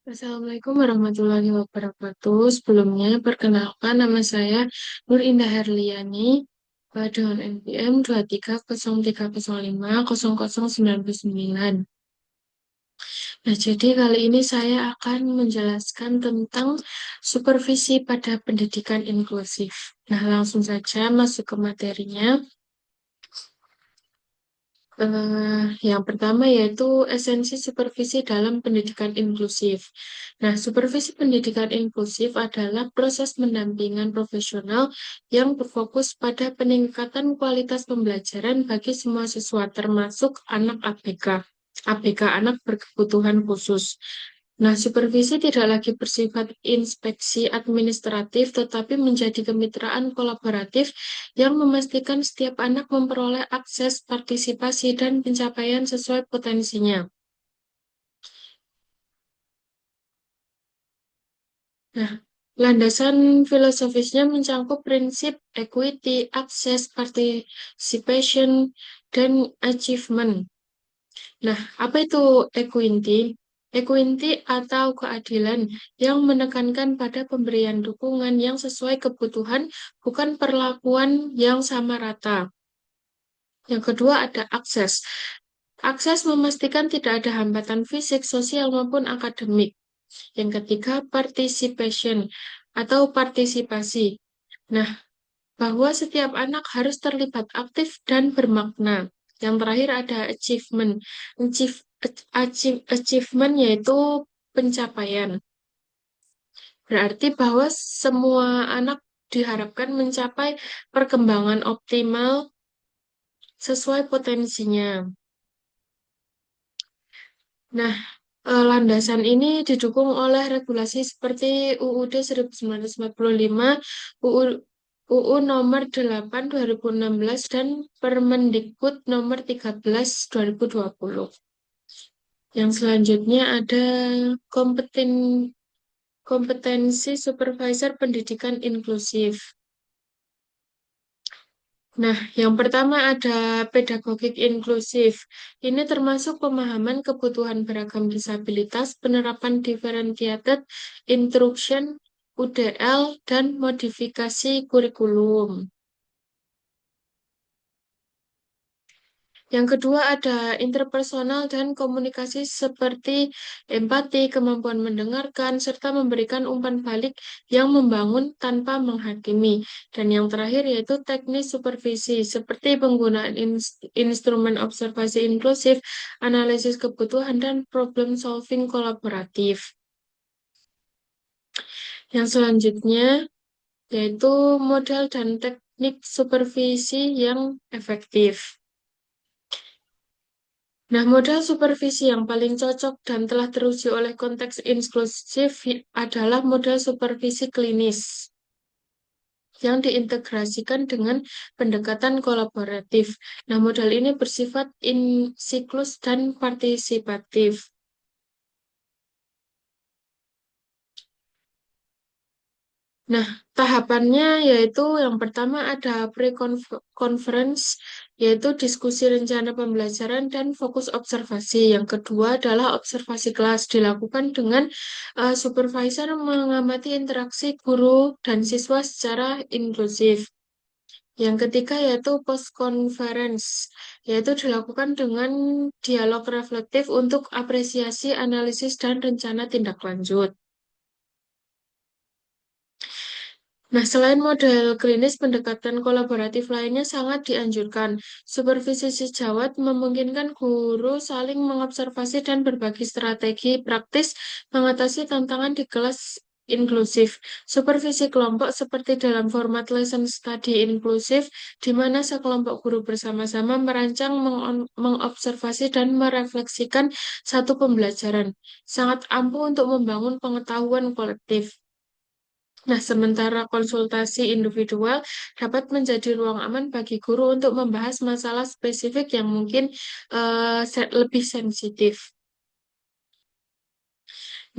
Assalamualaikum warahmatullahi wabarakatuh. Sebelumnya, perkenalkan nama saya Nur Indah Herliani dengan NPM 23030500099. Nah, jadi kali ini saya akan menjelaskan tentang supervisi pada pendidikan inklusif. Nah, langsung saja masuk ke materinya. Yang pertama yaitu esensi supervisi dalam pendidikan inklusif. Nah, supervisi pendidikan inklusif adalah proses pendampingan profesional yang berfokus pada peningkatan kualitas pembelajaran bagi semua siswa, termasuk anak ABK, ABK anak berkebutuhan khusus. Nah, supervisi tidak lagi bersifat inspeksi administratif, tetapi menjadi kemitraan kolaboratif yang memastikan setiap anak memperoleh akses, partisipasi, dan pencapaian sesuai potensinya. Nah, landasan filosofisnya mencangkup prinsip equity, access, participation, dan achievement. Nah, apa itu equity? Equity atau keadilan yang menekankan pada pemberian dukungan yang sesuai kebutuhan, bukan perlakuan yang sama rata. Yang kedua ada akses. Akses memastikan tidak ada hambatan fisik, sosial, maupun akademik. Yang ketiga, participation atau partisipasi. Nah, bahwa setiap anak harus terlibat aktif dan bermakna. Yang terakhir ada achievement. Achievement yaitu pencapaian. Berarti bahwa semua anak diharapkan mencapai perkembangan optimal sesuai potensinya. Nah, landasan ini didukung oleh regulasi seperti UUD 1945, UU, UU nomor 8 2016, dan Permendikbud nomor 13 2020. Yang selanjutnya ada kompeten, kompetensi supervisor pendidikan inklusif. Nah, yang pertama ada pedagogik inklusif. Ini termasuk pemahaman kebutuhan beragam disabilitas, penerapan differentiated instruction, UDL, dan modifikasi kurikulum. Yang kedua ada interpersonal dan komunikasi seperti empati, kemampuan mendengarkan, serta memberikan umpan balik yang membangun tanpa menghakimi. Dan yang terakhir yaitu teknis supervisi, seperti penggunaan instrumen observasi inklusif, analisis kebutuhan, dan problem solving kolaboratif. Yang selanjutnya yaitu model dan teknik supervisi yang efektif. Nah, model supervisi yang paling cocok dan telah teruji oleh konteks inklusif adalah model supervisi klinis yang diintegrasikan dengan pendekatan kolaboratif. Nah, model ini bersifat siklus dan partisipatif. Nah, tahapannya yaitu yang pertama ada pre-conference, yaitu diskusi rencana pembelajaran dan fokus observasi. Yang kedua adalah observasi kelas, dilakukan dengan supervisor mengamati interaksi guru dan siswa secara inklusif. Yang ketiga yaitu post-conference, yaitu dilakukan dengan dialog reflektif untuk apresiasi, analisis, dan rencana tindak lanjut. Nah, selain model klinis, pendekatan kolaboratif lainnya sangat dianjurkan. Supervisi sejawat memungkinkan guru saling mengobservasi dan berbagi strategi praktis mengatasi tantangan di kelas inklusif. Supervisi kelompok seperti dalam format lesson study inklusif, di mana sekelompok guru bersama-sama merancang, mengobservasi, dan merefleksikan satu pembelajaran. Sangat ampuh untuk membangun pengetahuan kolektif. Nah, sementara konsultasi individual dapat menjadi ruang aman bagi guru untuk membahas masalah spesifik yang mungkin lebih sensitif.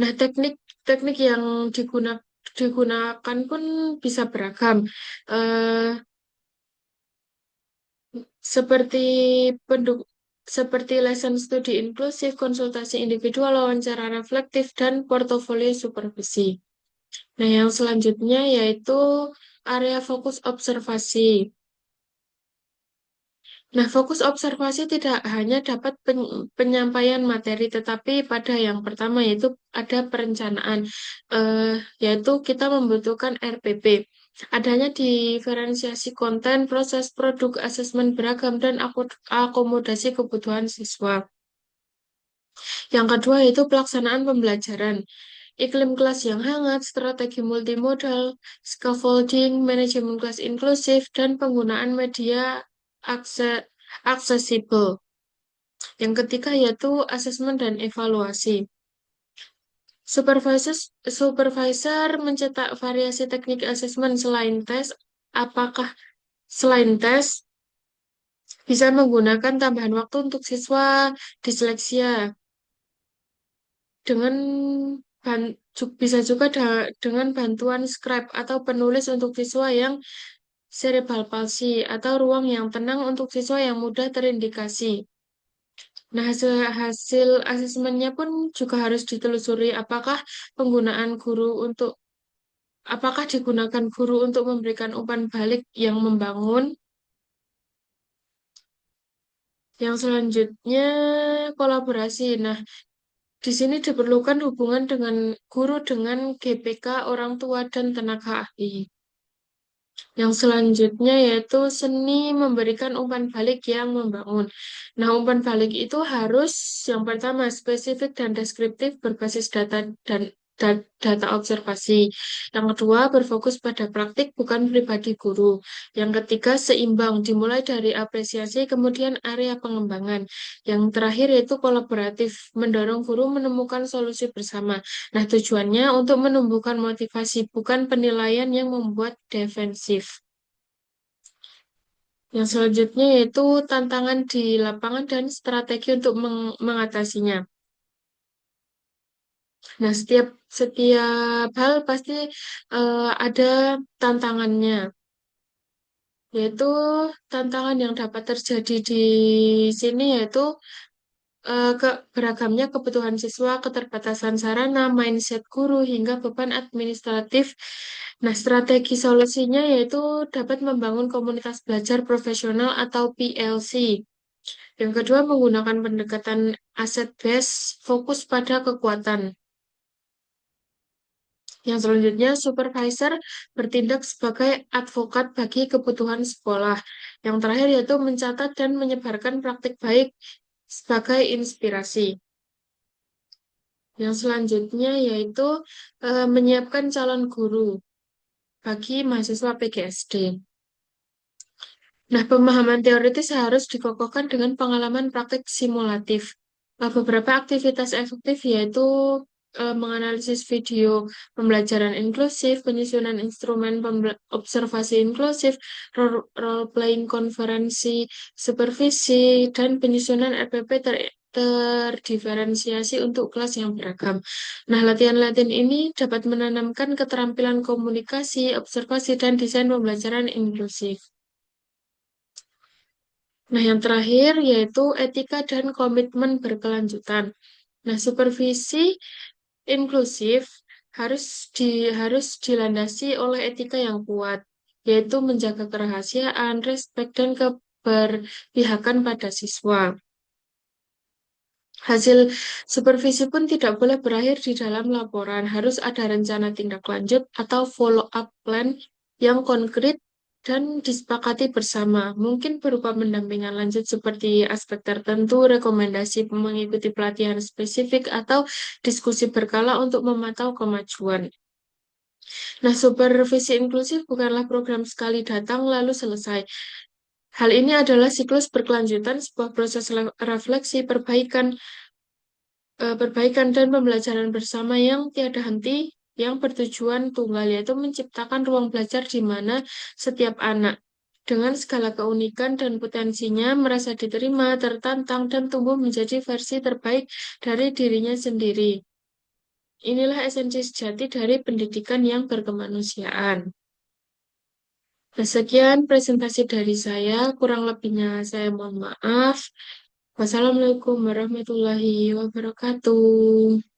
Nah, teknik-teknik yang digunakan pun bisa beragam. Eh, seperti pendukung. seperti lesson studi inklusif, konsultasi individual, wawancara reflektif, dan portofolio supervisi. Nah, yang selanjutnya yaitu area fokus observasi. Nah, fokus observasi tidak hanya dapat penyampaian materi, tetapi pada yang pertama yaitu ada perencanaan, eh, yaitu kita membutuhkan RPP. Adanya diferensiasi konten, proses produk, asesmen beragam, dan akomodasi kebutuhan siswa. Yang kedua yaitu pelaksanaan pembelajaran. Iklim kelas yang hangat, strategi multimodal, scaffolding, manajemen kelas inklusif, dan penggunaan media aksesibel. Yang ketiga yaitu asesmen dan evaluasi. Supervisor, supervisor mencetak variasi teknik asesmen selain tes. Apakah selain tes bisa menggunakan tambahan waktu untuk siswa disleksia dengan bisa juga dengan bantuan scribe atau penulis untuk siswa yang cerebral palsy atau ruang yang tenang untuk siswa yang mudah terindikasi. Nah, hasil hasil asesmennya pun juga harus ditelusuri penggunaan guru untuk apakah digunakan guru untuk memberikan umpan balik yang membangun. Yang selanjutnya kolaborasi. Nah, di sini diperlukan hubungan dengan guru dengan GPK, orang tua, dan tenaga ahli. Yang selanjutnya yaitu seni memberikan umpan balik yang membangun. Nah, umpan balik itu harus yang pertama spesifik dan deskriptif berbasis data observasi. Yang kedua berfokus pada praktik bukan pribadi guru. Yang ketiga seimbang dimulai dari apresiasi kemudian area pengembangan. Yang terakhir yaitu kolaboratif mendorong guru menemukan solusi bersama. Nah, tujuannya untuk menumbuhkan motivasi bukan penilaian yang membuat defensif. Yang selanjutnya yaitu tantangan di lapangan dan strategi untuk mengatasinya. Nah, setiap hal pasti ada tantangannya, yaitu tantangan yang dapat terjadi di sini yaitu beragamnya kebutuhan siswa, keterbatasan sarana, mindset guru, hingga beban administratif. Nah, strategi solusinya yaitu dapat membangun komunitas belajar profesional atau PLC. Yang kedua, menggunakan pendekatan asset base, fokus pada kekuatan. Yang selanjutnya, supervisor bertindak sebagai advokat bagi kebutuhan sekolah. Yang terakhir yaitu mencatat dan menyebarkan praktik baik sebagai inspirasi. Yang selanjutnya yaitu menyiapkan calon guru bagi mahasiswa PGSD. Nah, pemahaman teoritis harus dikokohkan dengan pengalaman praktik simulatif. Beberapa aktivitas efektif yaitu menganalisis video pembelajaran inklusif, penyusunan instrumen observasi inklusif, role-playing konferensi supervisi, dan penyusunan RPP terdiferensiasi untuk kelas yang beragam. Nah, latihan-latihan ini dapat menanamkan keterampilan komunikasi, observasi, dan desain pembelajaran inklusif. Nah, yang terakhir yaitu etika dan komitmen berkelanjutan. Nah, supervisi inklusif harus dilandasi oleh etika yang kuat, yaitu menjaga kerahasiaan, respek, dan keberpihakan pada siswa. Hasil supervisi pun tidak boleh berakhir di dalam laporan, harus ada rencana tindak lanjut atau follow-up plan yang konkret dan disepakati bersama. Mungkin berupa pendampingan lanjut seperti aspek tertentu, rekomendasi mengikuti pelatihan spesifik, atau diskusi berkala untuk memantau kemajuan. Nah, supervisi inklusif bukanlah program sekali datang lalu selesai. Hal ini adalah siklus berkelanjutan, sebuah proses refleksi, perbaikan dan pembelajaran bersama yang tiada henti, yang bertujuan tunggal, yaitu menciptakan ruang belajar di mana setiap anak, dengan segala keunikan dan potensinya, merasa diterima, tertantang, dan tumbuh menjadi versi terbaik dari dirinya sendiri. Inilah esensi sejati dari pendidikan yang berkemanusiaan. Nah, sekian presentasi dari saya, kurang lebihnya saya mohon maaf. Wassalamualaikum warahmatullahi wabarakatuh.